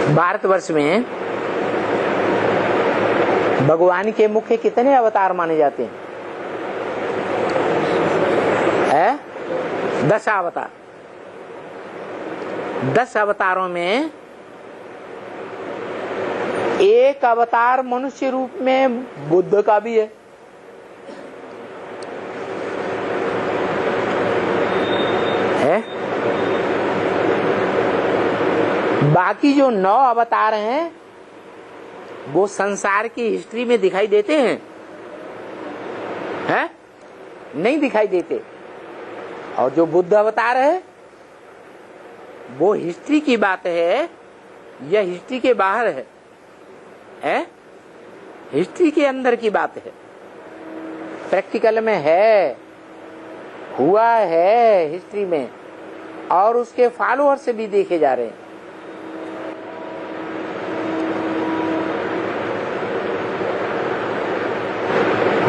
भारतवर्ष में भगवान के मुख्य कितने अवतार माने जाते हैं? 10 अवतार। 10 अवतारों में एक अवतार मनुष्य रूप में बुद्ध का भी है। बाकी जो 9 अवतार हैं वो संसार की हिस्ट्री में दिखाई देते हैं? नहीं दिखाई देते। और जो बुद्ध अवतार है वो हिस्ट्री की बात है या हिस्ट्री के बाहर है? हिस्ट्री के अंदर की बात है, प्रैक्टिकल में है, हुआ है हिस्ट्री में, और उसके फॉलोअर्स भी देखे जा रहे हैं।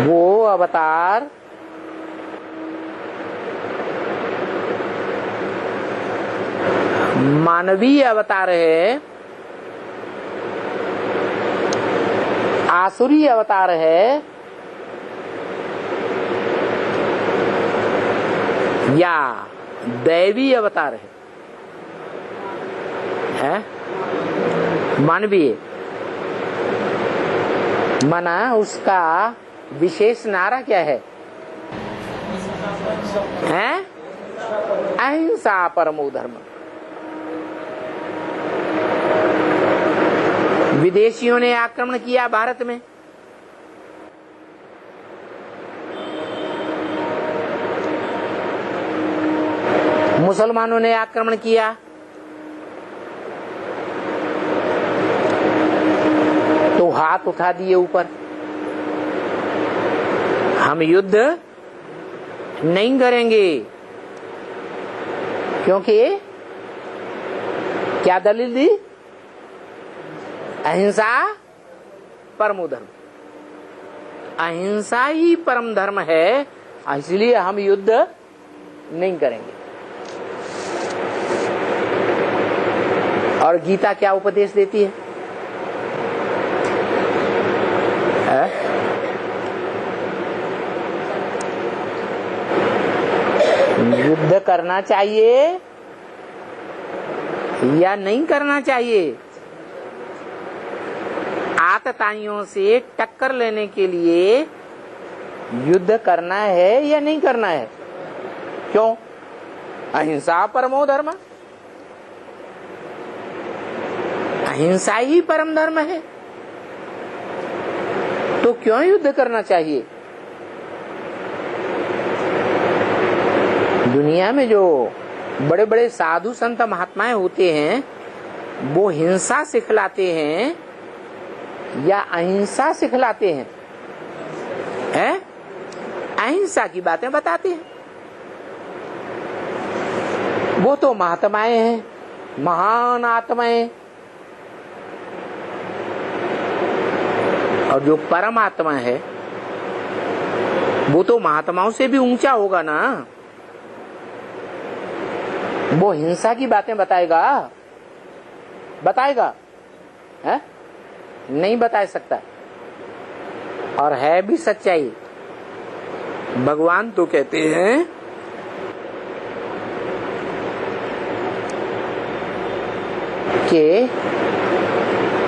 वो अवतार मानवीय अवतार है, आसुरी अवतार है, या दैवी अवतार है? मानवीय माना उसका विशेष नारा क्या है? अहिंसा परमो धर्म। विदेशियों ने आक्रमण किया भारत में, मुसलमानों ने आक्रमण किया, तो हाथ उठा दिए ऊपर, हम युद्ध नहीं करेंगे। क्योंकि क्या दलील दी? अहिंसा परमो धर्म। अहिंसा ही परम धर्म है, इसलिए हम युद्ध नहीं करेंगे। और गीता क्या उपदेश देती है? युद्ध करना चाहिए या नहीं करना चाहिए? आतताइयों से टक्कर लेने के लिए युद्ध करना है या नहीं करना है? क्यों? अहिंसा परमो धर्म। अहिंसा ही परम धर्म है, तो क्यों युद्ध करना चाहिए? दुनिया में जो बड़े बड़े साधु संत महात्माएं होते हैं वो हिंसा सिखलाते हैं या अहिंसा सिखलाते हैं? अहिंसा की बातें बताते हैं। वो तो महात्माएं हैं, महान आत्माएं। और जो परमात्मा है वो तो महात्माओं से भी ऊंचा होगा ना। वो हिंसा की बातें बताएगा? है? नहीं बता सकता। और है भी सच्चाई। भगवान तो कहते हैं कि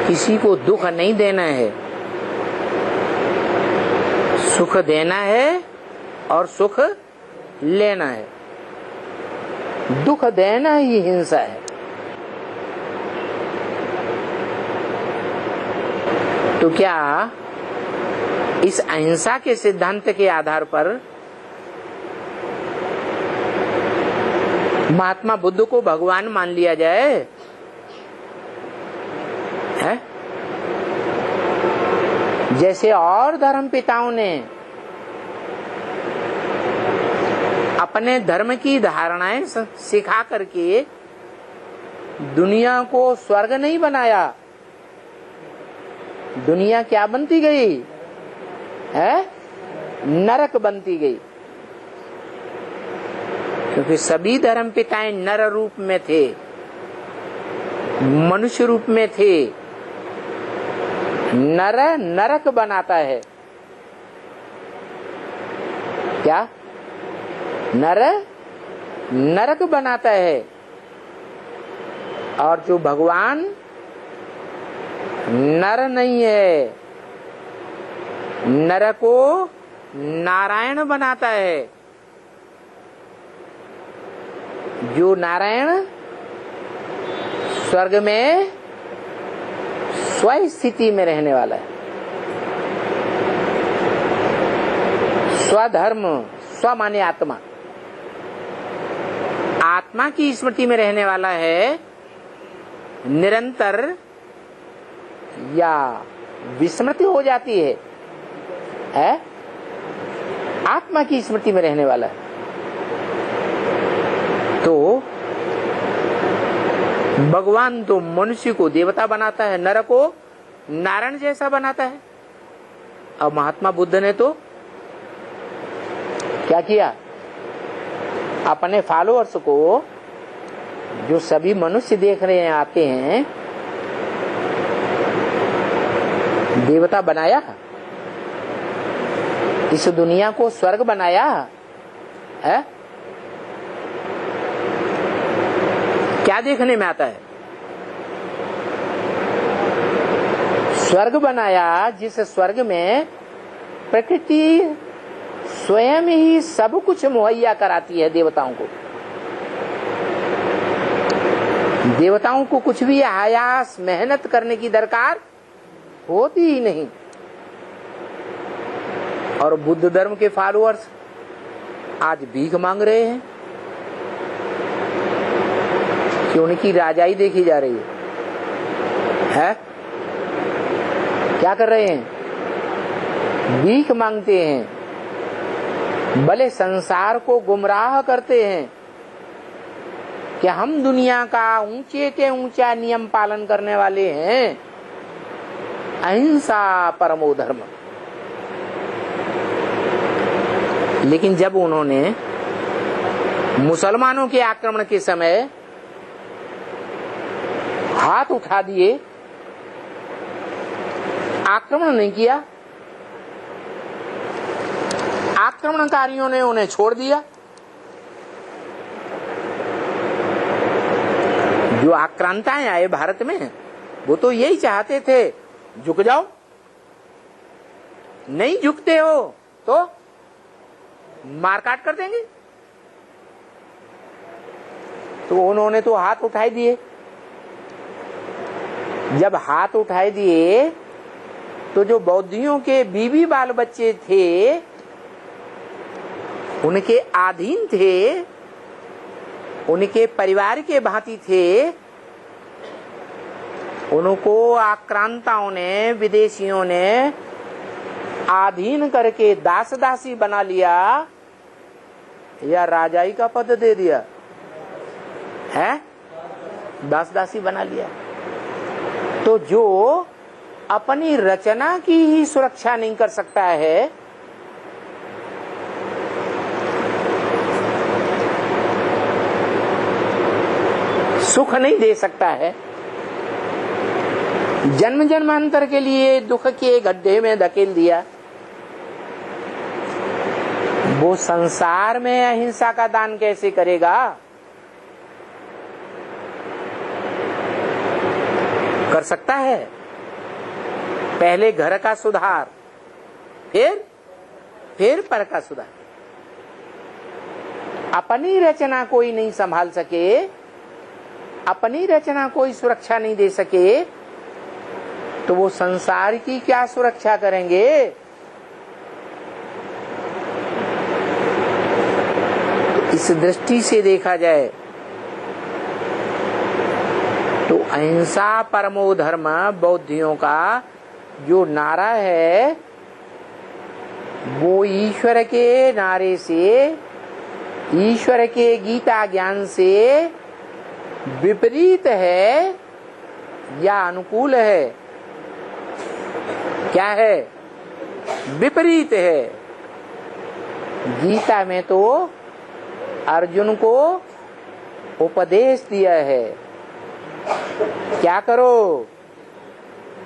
किसी को दुख नहीं देना है, सुख देना है और सुख लेना है। दुख देना ही हिंसा है। तो क्या इस अहिंसा के सिद्धांत के आधार पर महात्मा बुद्ध को भगवान मान लिया जाए? है? जैसे और धर्म पिताओं ने अपने धर्म की धारणाएं सिखा करके दुनिया को स्वर्ग नहीं बनाया। दुनिया क्या बनती गई? नरक बनती गई। क्योंकि सभी धर्म पिताएं नर रूप में थे। मनुष्य रूप में थे, नर नरक बनाता है। क्या? नर नरक बनाता है। और जो भगवान नर नहीं है, नर को नारायण बनाता है। जो नारायण स्वर्ग में स्व स्थिति में रहने वाला है, स्वधर्म, स्व माने आत्मा, आत्मा की स्मृति में रहने वाला है। निरंतर या विस्मृति हो जाती है, आत्मा की स्मृति में रहने वाला है। तो भगवान तो मनुष्य को देवता बनाता है, नर को नारायण जैसा बनाता है। अब महात्मा बुद्ध ने तो क्या किया? अपने फॉलोअर्स को, जो सभी मनुष्य देख रहे हैं आते हैं, देवता बनाया। इस दुनिया को स्वर्ग बनाया है। क्या देखने में आता है? स्वर्ग बनाया, जिस स्वर्ग में प्रकृति स्वयं ही सब कुछ मुहैया कराती है देवताओं को। देवताओं को कुछ भी आयास मेहनत करने की दरकार होती ही नहीं। और बुद्ध धर्म के फॉलोअर्स आज भीख मांग रहे हैं कि उनकी राजाई देखी जा रही है? क्या कर रहे हैं? भीख मांगते हैं, भले संसार को गुमराह करते हैं कि हम दुनिया का ऊंचे से ऊंचा नियम पालन करने वाले हैं, अहिंसा परमो धर्म। लेकिन जब उन्होंने मुसलमानों के आक्रमण के समय हाथ उठा दिए, आक्रमण नहीं किया, आक्रमणकारियों ने उन्हें छोड़ दिया। जो आक्रांताएं आए भारत में, वो तो यही चाहते थे, झुक जाओ। नहीं झुकते हो तो मारकाट कर देंगे। तो उन्होंने तो हाथ उठाई दिए। जब हाथ उठाई दिए तो जो बौद्धियों के बीवी बाल बच्चे थे, उनके अधीन थे, उनके परिवार के भांति थे, उनको आक्रांताओं ने, विदेशियों ने अधीन करके दास दासी बना लिया या राजाई का पद दे दिया है, दास दासी बना लिया। तो जो अपनी रचना की ही सुरक्षा नहीं कर सकता है, सुख नहीं दे सकता है, जन्म जन्मांतर के लिए दुख के गड्ढे में धकेल दिया, वो संसार में अहिंसा का दान कैसे करेगा? कर सकता है? पहले घर का सुधार, फिर पर का सुधार। अपनी रचना कोई नहीं संभाल सके, अपनी रचना कोई सुरक्षा नहीं दे सके, तो वो संसार की क्या सुरक्षा करेंगे? इस दृष्टि से देखा जाए तो अहिंसा परमो धर्म बौद्धियों का जो नारा है, वो ईश्वर के नारे से, ईश्वर के गीता ज्ञान से विपरीत है या अनुकूल है? क्या है? विपरीत है। गीता में तो अर्जुन को उपदेश दिया है क्या करो?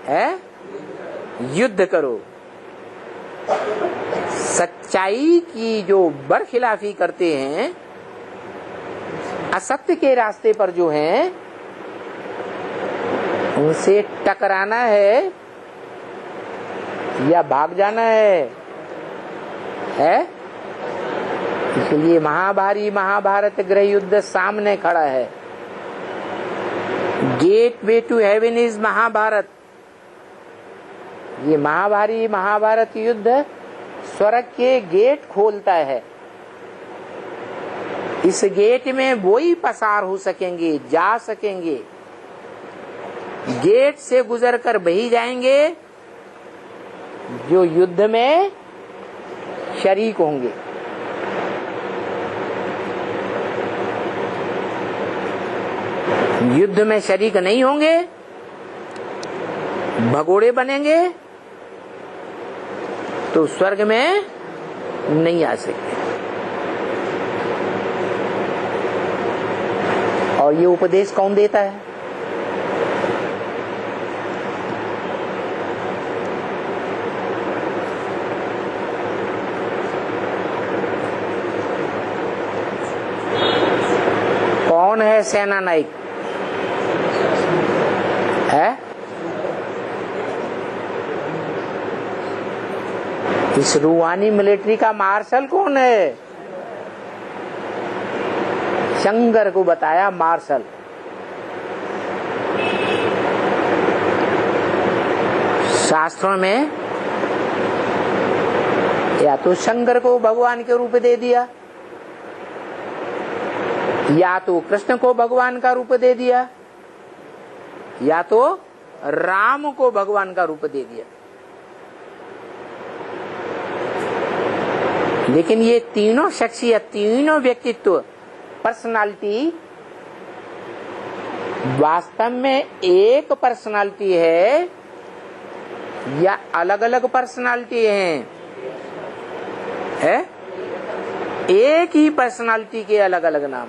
है युद्ध करो। सच्चाई की जो बरखिलाफी करते हैं, असत्य के रास्ते पर जो हैं, उनसे टकराना है या भाग जाना है? इसलिए महाभारत गृह युद्ध सामने खड़ा है। Gateway to heaven is Mahabharata. ये महाभारत युद्ध स्वर्ग के गेट खोलता है। इस गेट में वो ही पसार हो सकेंगे, जा सकेंगे, गेट से गुजरकर बही जाएंगे जो युद्ध में शरीक होंगे। युद्ध में शरीक नहीं होंगे, भगोड़े बनेंगे, तो स्वर्ग में नहीं आ सकते। और ये उपदेश कौन देता है? कौन है सेना नायक? है इस रूहानी मिलिट्री का मार्शल कौन है? शंकर को बताया मार्शल। शास्त्रों में या तो शंकर को भगवान के रूप दे दिया, या तो कृष्ण को भगवान का रूप दे दिया, या तो राम को भगवान का रूप दे दिया। लेकिन ये तीनों शख्सियत, तीनों व्यक्तित्व, पर्सनालिटी वास्तव में एक पर्सनालिटी है या अलग अलग पर्सनालिटी है? एक ही पर्सनालिटी के अलग अलग नाम।